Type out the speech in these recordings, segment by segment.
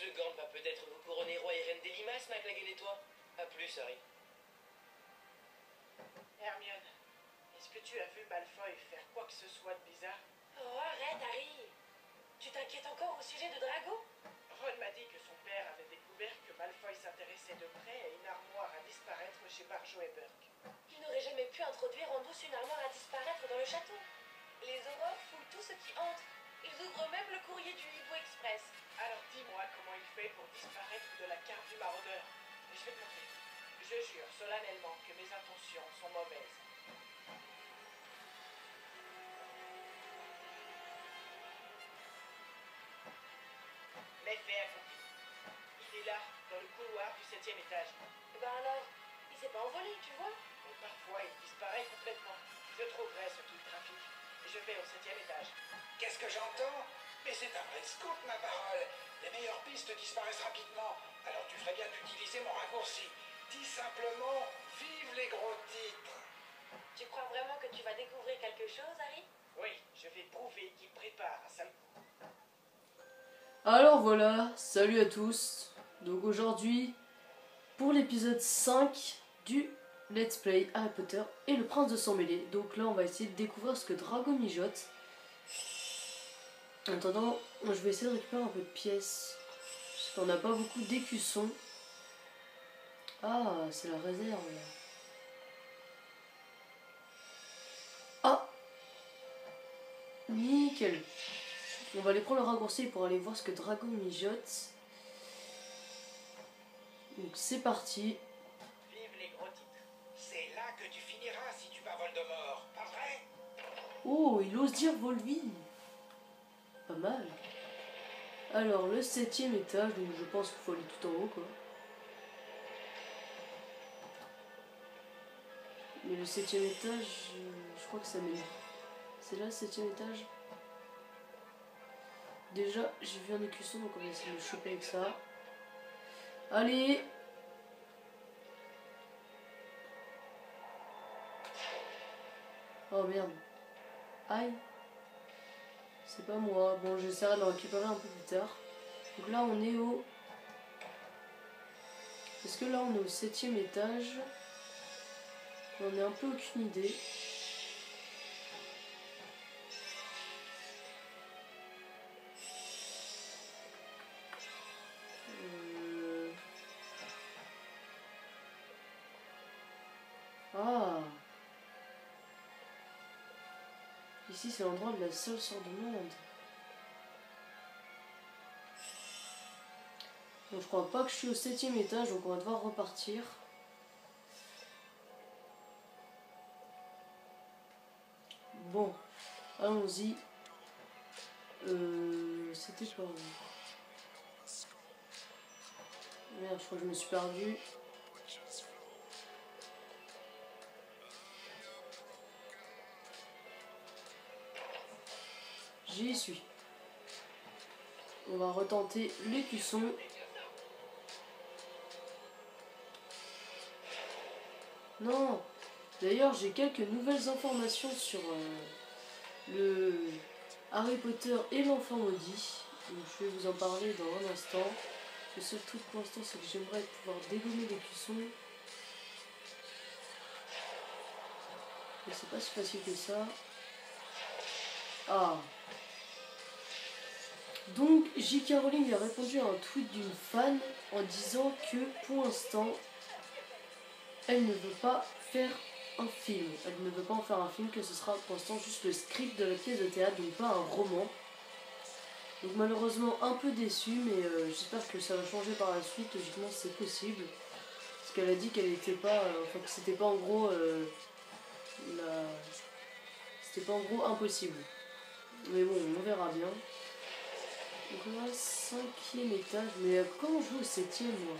Ce gant va peut-être vous couronner roi et reine des limaces, McLaggen et toi. A plus, Harry. Hermione, est-ce que tu as vu Malfoy faire quoi que ce soit de bizarre? Oh, arrête, Harry. Tu t'inquiètes encore au sujet de Drago? Ron m'a dit que son père avait découvert que Malfoy s'intéressait de près à une armoire à disparaître chez Barjo et Burke. Il n'aurait jamais pu introduire en douce une armoire à disparaître dans le château. Les aurores foulent tout ce qui entre. Ils ouvrent même le courrier du Hibou Express. Alors dis-moi comment il fait pour disparaître de la carte du maraudeur. Et je vais te montrer. Je jure solennellement que mes intentions sont mauvaises. L'effet accompli. Il est là, dans le couloir du 7e étage. Ben alors, il s'est pas envolé, tu vois? Mais parfois, il disparaît complètement. Je trouverai ce qu'il trafique. Je vais au 7e étage. Qu'est-ce que j'entends? Mais c'est un vrai scoop, ma parole. Les meilleures pistes disparaissent rapidement. Alors tu ferais bien d'utiliser mon raccourci. Dis simplement, vive les gros titres. Tu crois vraiment que tu vas découvrir quelque chose, Harry? Oui, je vais prouver qu'il prépare un sale coup. Alors voilà, salut à tous. Donc aujourd'hui, pour l'épisode 5 du Let's Play Harry Potter et le Prince de Sang Mêlé. Donc là, on va essayer de découvrir ce que Drago mijote. En attendant, je vais essayer de récupérer un peu de pièces. Parce qu'on n'a pas beaucoup d'écussons. Ah, c'est la réserve là. Ah, nickel. On va aller prendre le raccourci pour aller voir ce que Drago mijote. Donc c'est parti. Vive les gros titres. C'est là que tu finiras si tu bats Voldemort, pas vrai? Oh, il ose dire Volvine. Pas mal. Alors, le 7e étage, donc je pense qu'il faut aller tout en haut, quoi. Mais le 7e étage, je crois que ça mène. C'est là le 7e étage. Déjà, j'ai vu un écusson, donc on va essayer de le choper avec ça. Allez! Oh merde. Aïe. C'est pas moi. Bon, j'essaierai de le récupérer un peu plus tard. Donc là, on est au... Est-ce que là, on est au 7e étage? On n'a un peu aucune idée. Ah! Ici, c'est l'endroit de la seule sorte de monde. Bon, je crois pas que je suis au 7e étage, donc on va devoir repartir. Bon, allons-y. C'était pas où? Merde, je crois que je me suis perdu. J'y suis. On va retenter l'écusson. Non. D'ailleurs, j'ai quelques nouvelles informations sur le Harry Potter et l'enfant maudit. Donc, je vais vous en parler dans un instant. Le seul truc pour l'instant, c'est que j'aimerais pouvoir dégommer l'écusson. Mais c'est pas si facile que ça. Ah. Donc, J.K. Rowling a répondu à un tweet d'une fan en disant que pour l'instant, elle ne veut pas faire un film. Elle ne veut pas en faire un film, que ce sera pour l'instant juste le script de la pièce de théâtre, donc pas un roman. Donc malheureusement un peu déçue, mais j'espère que ça va changer par la suite. Logiquement c'est possible. Parce qu'elle a dit qu'elle n'était pas... enfin que c'était pas en gros... C'était pas en gros impossible. Mais bon, on verra bien. Donc là, 5e étage. Mais comment je joue au 7e moi?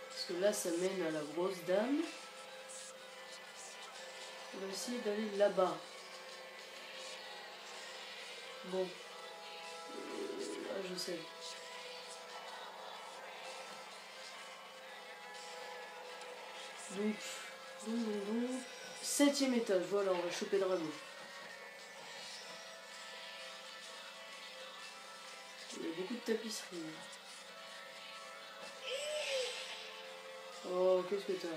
Parce que là, ça mène à la grosse dame. On va essayer d'aller là-bas. Bon. Là, je sais. Donc, 7e étage. Voilà, on va choper Drago. tapisserie. Oh, qu'est-ce que t'as?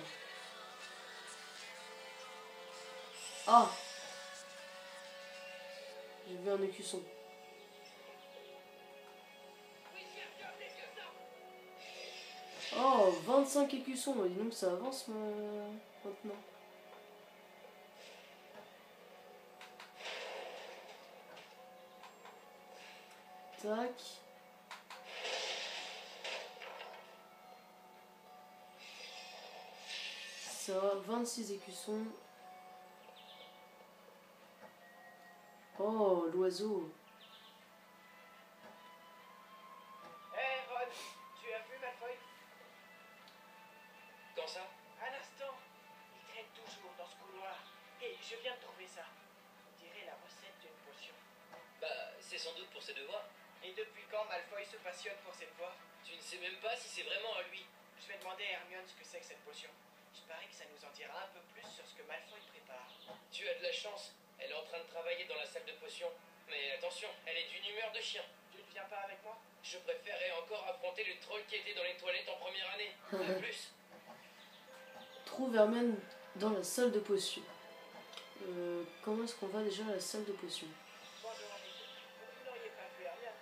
Ah! J'ai vu un écusson. Oh, 25 écussons, dis donc ça avance maintenant. Tac. Ça, 26 écussons. Oh, l'oiseau. Hé Ron, tu as vu Malfoy? Quand ça? Un instant, il traîne toujours dans ce couloir. Et je viens de trouver ça. On dirait la recette d'une potion. Bah, c'est sans doute pour ses devoirs. Et depuis quand Malfoy se passionne pour cette voie? Tu ne sais même pas si c'est vraiment à lui. Je vais demander à Hermione ce que c'est que cette potion. Je parie que ça nous en dira un peu plus sur ce que Malfoy prépare. Tu as de la chance. Elle est en train de travailler dans la salle de potions. Mais attention, elle est d'une humeur de chien. Tu ne viens pas avec moi? Je préférerais encore affronter le troll qui était dans les toilettes en première année. À plus. Trouve Hermione dans la salle de potions. Comment est-ce qu'on va déjà à la salle de potions? Bonjour Harry. Vous n'auriez pas vu Hermione?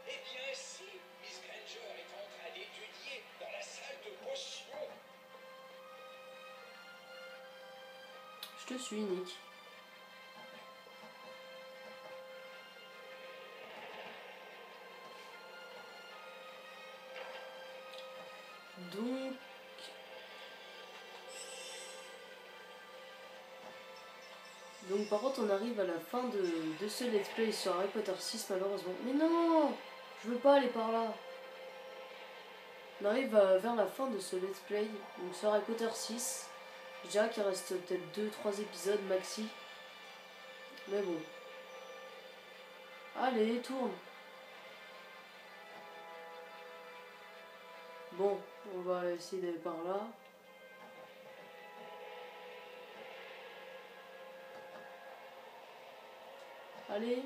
Eh bien si, Miss Granger est en train d'étudier dans la salle de potions. Je te suis, Nick. Donc par contre on arrive à la fin de ce let's play sur Harry Potter 6 malheureusement. Mais non, je veux pas aller par là. On arrive vers la fin de ce let's play, donc sur Harry Potter 6. Je dirais qu'il reste peut-être 2-3 épisodes maxi. Mais bon. Allez, tourne. Bon, on va essayer d'aller par là. Allez.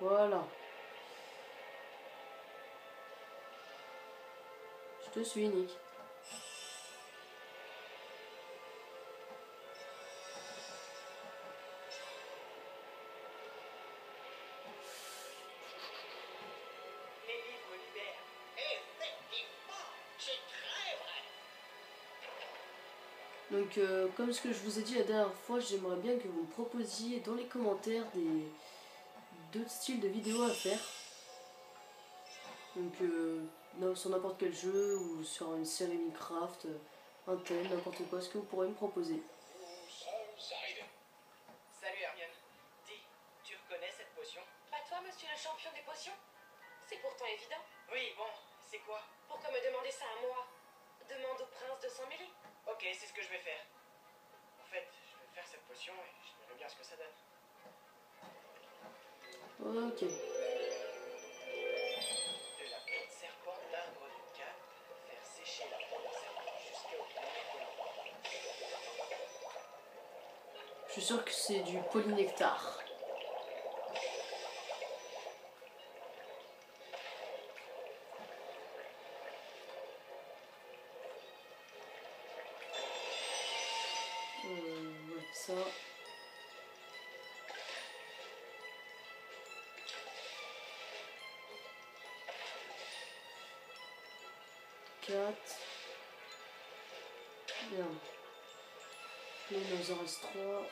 Voilà. Je te suis, Nick. Les livres libèrent. Effectivement, c'est très vrai. Donc, comme ce que je vous ai dit la dernière fois, j'aimerais bien que vous me proposiez dans les commentaires d'autres styles de vidéos à faire. Donc, sur n'importe quel jeu ou sur une série Minecraft, un thème, n'importe quoi, ce que vous pourrez me proposer. Nous sommes arrivés. Salut Hermione. Dis, tu reconnais cette potion? Pas toi, monsieur le champion des potions? C'est pourtant évident. Oui, bon, c'est quoi? Pourquoi me demander ça à moi? Demande au prince de Saint-Méry. Ok, c'est ce que je vais faire. En fait, je vais faire cette potion et je verrai bien ce que ça donne. Ok. De la peau de serpent, d'arbre d'une canne, faire sécher la peau de serpent jusqu'à obtenir de l'encre. Je suis sûr que c'est du polynectar. Ouais, ça. Quatre. Bien. Là, il nous en reste 3,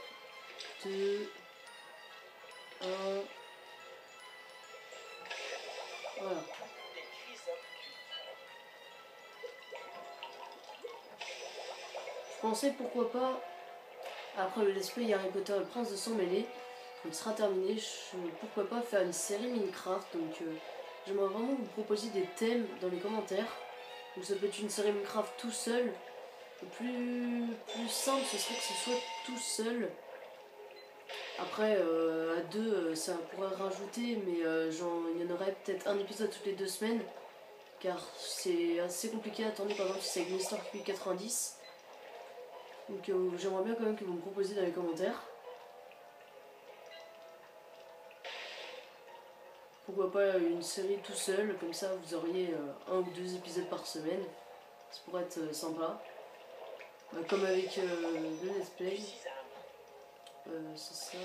2, 1. Voilà. Des chrysopes cuits. Je pensais pourquoi pas, après le let's play Harry Potter et le Prince de Sang-Mêlé, quand il sera terminé, pourquoi pas faire une série Minecraft. Donc j'aimerais vraiment que vous proposiez des thèmes dans les commentaires. Donc ça peut être une série Minecraft tout seul. Le plus simple ce serait que ce soit tout seul. Après à deux ça pourrait rajouter, mais il y en aurait peut-être un épisode toutes les 2 semaines. Car c'est assez compliqué à attendre par exemple si c'est avec Mister Q 90. Donc j'aimerais bien quand même que vous me proposiez dans les commentaires. Pourquoi pas une série tout seul, comme ça vous auriez un ou deux épisodes par semaine. Ça pourrait être sympa. Bah, comme avec le let's play. C'est ça.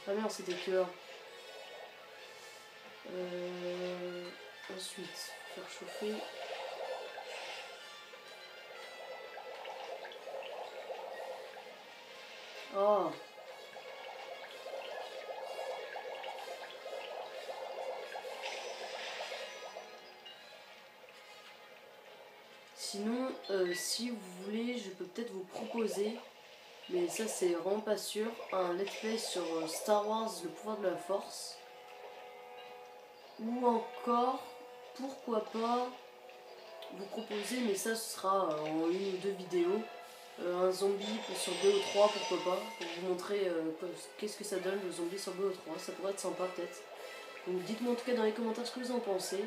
Ah merde, c'était que ensuite, faire chauffer. Oh. Sinon, si vous voulez, je peux peut-être vous proposer, mais ça c'est vraiment pas sûr, un let's play sur Star Wars, le pouvoir de la force. Ou encore, pourquoi pas vous proposer, mais ça ce sera en une ou deux vidéos, un zombie sur BO3, pourquoi pas, pour vous montrer qu'est-ce que ça donne le zombie sur BO3, ça pourrait être sympa peut-être. Donc dites-moi en tout cas dans les commentaires ce que vous en pensez.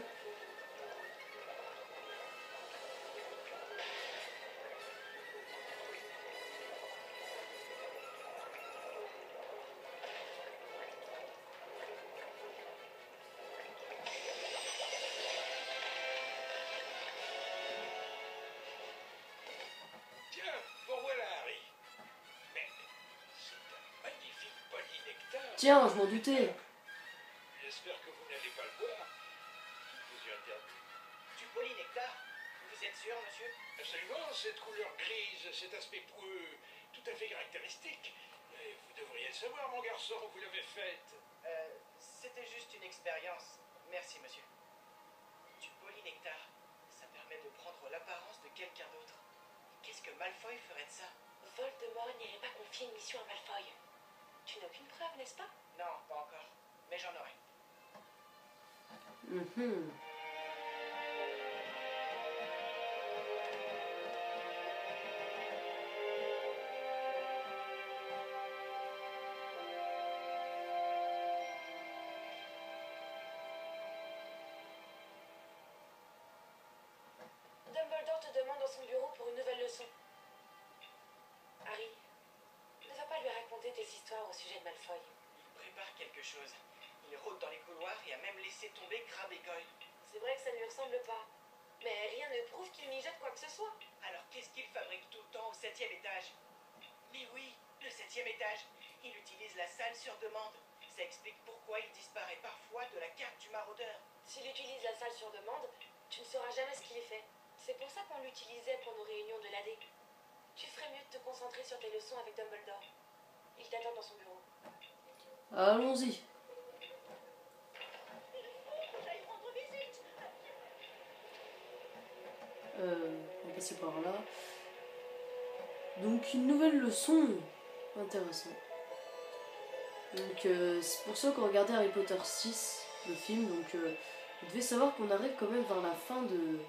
Tiens, je m'en doutais. J'espère que vous n'allez pas le boire. Je vous y interdit. Du polynectar? Vous êtes sûr, monsieur? Absolument, cette couleur grise, cet aspect poueux, tout à fait caractéristique. Et vous devriez le savoir, mon garçon, vous l'avez faite. C'était juste une expérience. Merci, monsieur. Du polynectar, ça permet de prendre l'apparence de quelqu'un d'autre. Qu'est-ce que Malfoy ferait de ça? Voldemort n'irait pas confier une mission à Malfoy. Tu n'as aucune preuve, n'est-ce pas? Non, pas encore. Mais j'en aurai. Dumbledore te demande dans son bureau pour une nouvelle leçon. Harry, ne va pas lui raconter tes histoires au sujet de Malfoy. Il prépare quelque chose. Il rôde dans les couloirs et a même laissé tomber Crabbe et Goyle. C'est vrai que ça ne lui ressemble pas. Mais rien ne prouve qu'il mijote quoi que ce soit. Alors qu'est-ce qu'il fabrique tout le temps au 7e étage? Mais oui, le 7e étage. Il utilise la salle sur demande. Ça explique pourquoi il disparaît parfois de la carte du maraudeur. S'il utilise la salle sur demande, tu ne sauras jamais ce qu'il y fait. C'est pour ça qu'on l'utilisait pour nos réunions de l'AD. Tu ferais mieux de te concentrer sur tes leçons avec Dumbledore. Il t'attend dans son bureau. Allons-y. On va passer par là. Donc une nouvelle leçon. Intéressant. Donc c'est pour ça qu'on regardait Harry Potter 6, le film. Donc vous devez savoir qu'on arrive quand même vers la fin de...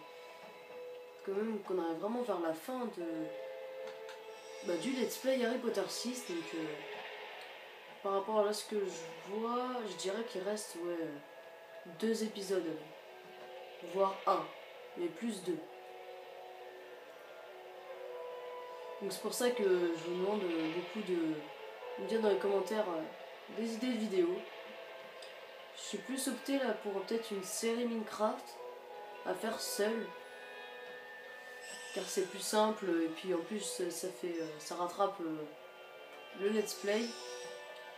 qu'on arrive vraiment vers la fin de... du let's play Harry Potter 6. Donc par rapport à ce que je vois, je dirais qu'il reste 2 épisodes. Voire 1. Mais plus 2. Donc c'est pour ça que je vous demande beaucoup de me dire dans les commentaires des idées de vidéos. Je suis plus opté là pour peut-être une série Minecraft à faire seule. Car c'est plus simple et puis en plus ça rattrape le let's play.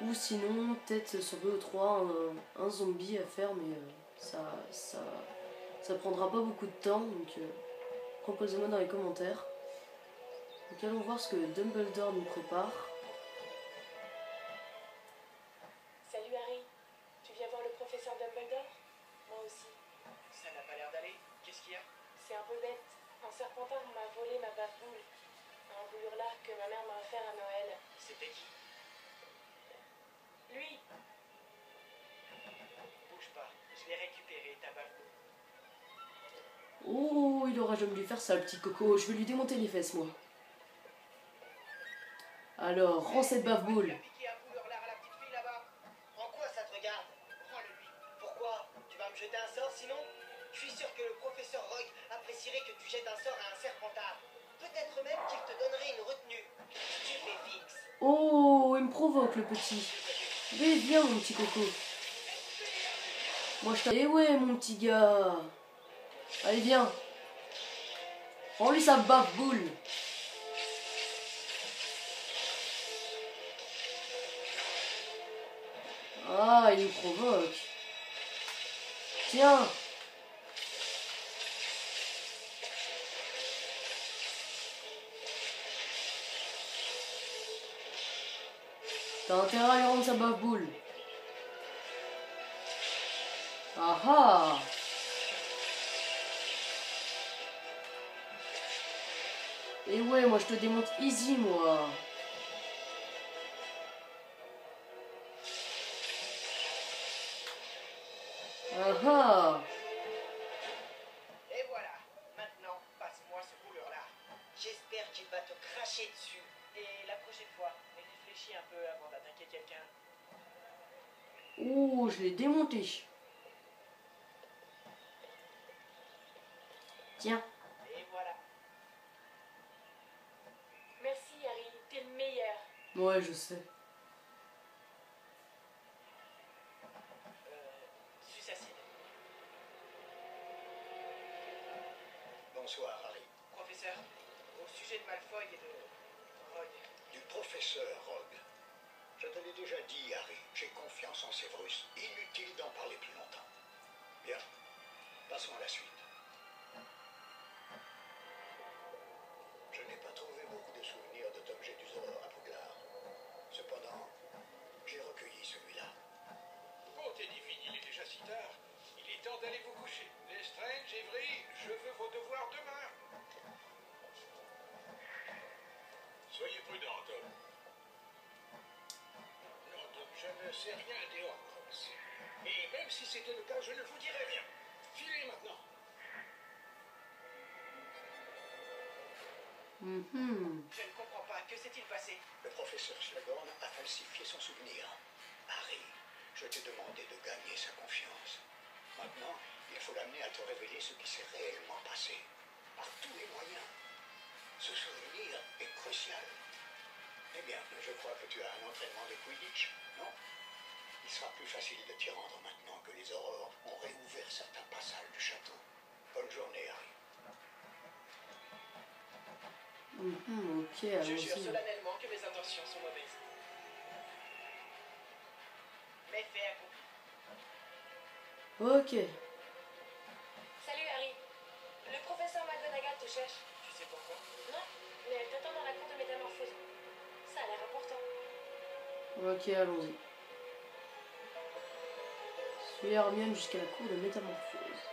Ou sinon peut-être sur BO3 un zombie à faire, mais ça prendra pas beaucoup de temps, donc proposez-moi dans les commentaires. Donc allons voir ce que Dumbledore nous prépare. Salut Harry, tu viens voir le professeur Dumbledore? Moi aussi. Ça n'a pas l'air d'aller. Qu'est-ce qu'il y a? C'est un peu bête. Un serpentard m'a volé ma bave-boule. Un boulurlard que ma mère m'a offert à Noël. C'était qui? Lui. Bouge pas. Je l'ai récupéré, ta bave-boule. Oh, il aura jamais dû faire ça, le petit coco. Je vais lui démonter les fesses, moi. Alors, rends cette bave-boule. Tu as piqué un pouleur-lard à la petite fille là-bas. En quoi ça te regarde? Rends-le-lui. Pourquoi? Tu vas me jeter un sort sinon? Je suis sûr que le professeur Rogue apprécierait que tu jettes un sort à un serpentard. Peut-être même qu'il te donnerait une retenue. Stupéfix. Oh, il me provoque le petit. Mais viens mon petit coco. Moi je t'ai... Eh ouais mon petit gars. Allez viens. Rends-lui sa bave-boule. Ah, il me provoque. Tiens. T'as intérêt à lui rendre sa bave-boule. Ah ah. Et ouais, moi je te démonte easy, moi. Ah ah. Et voilà. Maintenant, passe-moi ce pouleur-lard. J'espère qu'il va te cracher dessus. Et la prochaine fois, réfléchis un peu avant d'attaquer quelqu'un. Oh, je l'ai démonté. Tiens. Et voilà. Merci Harry, t'es le meilleur. Ouais, je sais. Sussacide. Bonsoir, Harry. Professeur, au sujet de Malfoy et de Rogue. Du professeur Rogue. Je te l'ai déjà dit, Harry, j'ai confiance en Severus. Inutile d'en parler plus longtemps. Bien, passons à la suite. Je n'ai pas trouvé beaucoup de souvenirs de Tom Jedusor à Poudlard. Cependant, j'ai recueilli celui-là. Bon, Teddy, il est déjà si tard. Il est temps d'aller vous coucher. Lestrange, Évry, je veux vos devoirs demain. Soyez prudent, Tom. Non, Tom, je ne sais rien des Horcruxes. Et même si c'était le cas, je ne vous dirai rien. Filez maintenant. Je ne comprends pas. Que s'est-il passé? Le professeur Slughorn a falsifié son souvenir. Harry, je t'ai demandé de gagner sa confiance. Maintenant, il faut l'amener à te révéler ce qui s'est réellement passé. Par tous les moyens. Ce souvenir est crucial. Eh bien, je crois que tu as un entraînement de Quidditch, non? Il sera plus facile de t'y rendre maintenant que les aurores ont réouvert certains passages du château. Bonne journée, Harry. Ok, Je jure allons-y. solennellement que mes intentions sont mauvaises. Mais fait accompli. Ok. Salut Harry. Le professeur McGonagall te cherche. Tu sais pourquoi? Non, mais elle t'attend dans la cour de métamorphose. Ça a l'air important. Ok, allons-y. Suis Hermione jusqu'à la cour de métamorphose.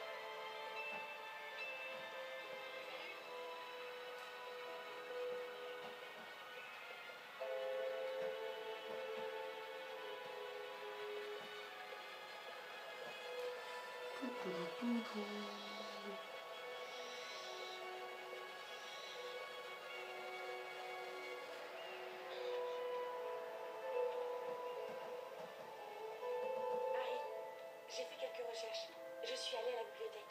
Harry, j'ai fait quelques recherches. Je suis allée à la bibliothèque.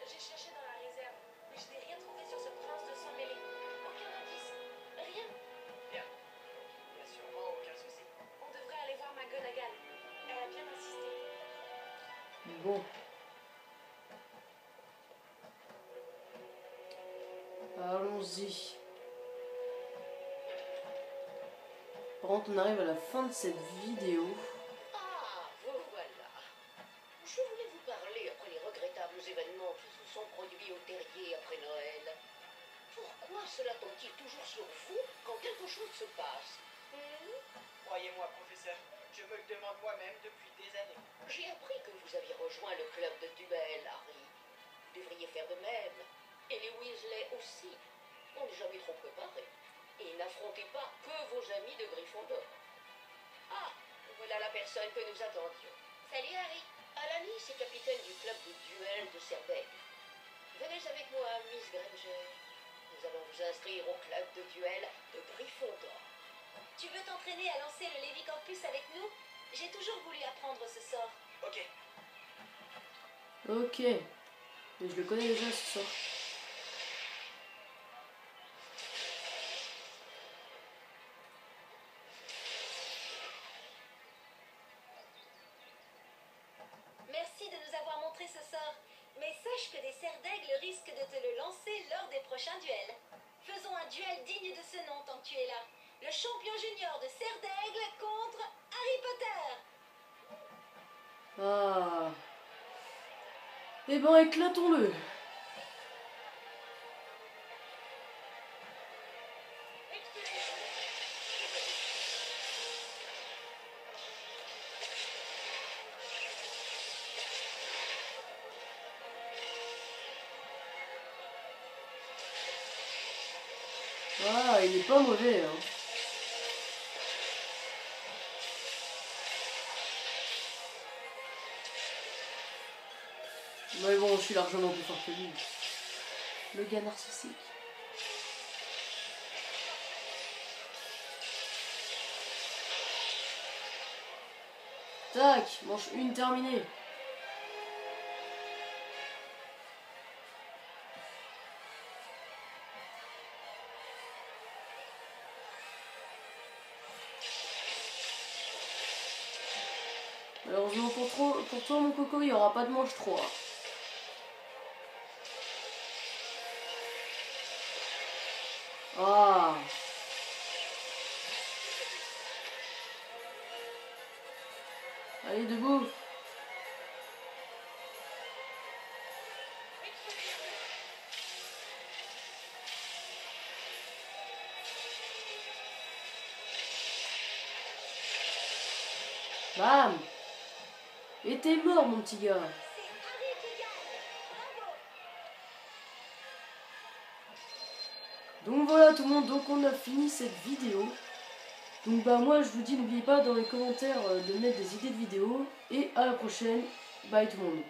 J'ai cherché dans la réserve, mais je n'ai rien trouvé sur ce prince de sang mêlé. Aucun indice. Rien. Bien. Il n'y a sûrement aucun souci. On devrait aller voir McGonagall. Elle a bien insisté. Bon. Allons-y. Par contre, on arrive à la fin de cette vidéo. Ah, vous voilà. Je voulais vous parler après les regrettables événements qui se sont produits au terrier après Noël. Pourquoi cela tombe-t-il toujours sur vous quand quelque chose se passe? Croyez-moi, professeur, je me le demande moi-même depuis des années. J'ai appris que vous aviez rejoint le club de duel, Harry. Vous devriez faire de même. Et les Weasley aussi. On n'est jamais trop préparé. Et n'affrontez pas que vos amis de Gryffondor. Ah, voilà la personne que nous attendions. Salut, Harry. Alanis est capitaine du club de duel de Cerbère. Venez avec moi, Miss Granger. Nous allons vous inscrire au club de duel de Gryffondor. Tu veux t'entraîner à lancer le Lévicampus avec nous? J'ai toujours voulu apprendre ce sort. Ok. Ok. Mais je le connais déjà ce sort. Merci de nous avoir montré ce sort. Mais sache que des serres d'aigle risquent de te le lancer lors des prochains duels. Faisons un duel digne de ce nom tant que tu es là. Le champion junior de serre d'aigle contre Harry Potter. Ah. Eh ben, éclatons-le. Ah, il est pas mauvais, hein. Mais bon, je suis largement plus fort que lui. Le gars narcissique. Tac, manche une terminée. Malheureusement pour toi mon coco, il n'y aura pas de manche 3. Ah. Allez, debout. Bam. Et t'es mort, mon petit gars. C'est Harry qui gagne. Bravo. Donc voilà tout le monde, donc on a fini cette vidéo. Donc bah moi je vous dis, n'oubliez pas dans les commentaires de mettre des idées de vidéos. Et à la prochaine. Bye tout le monde.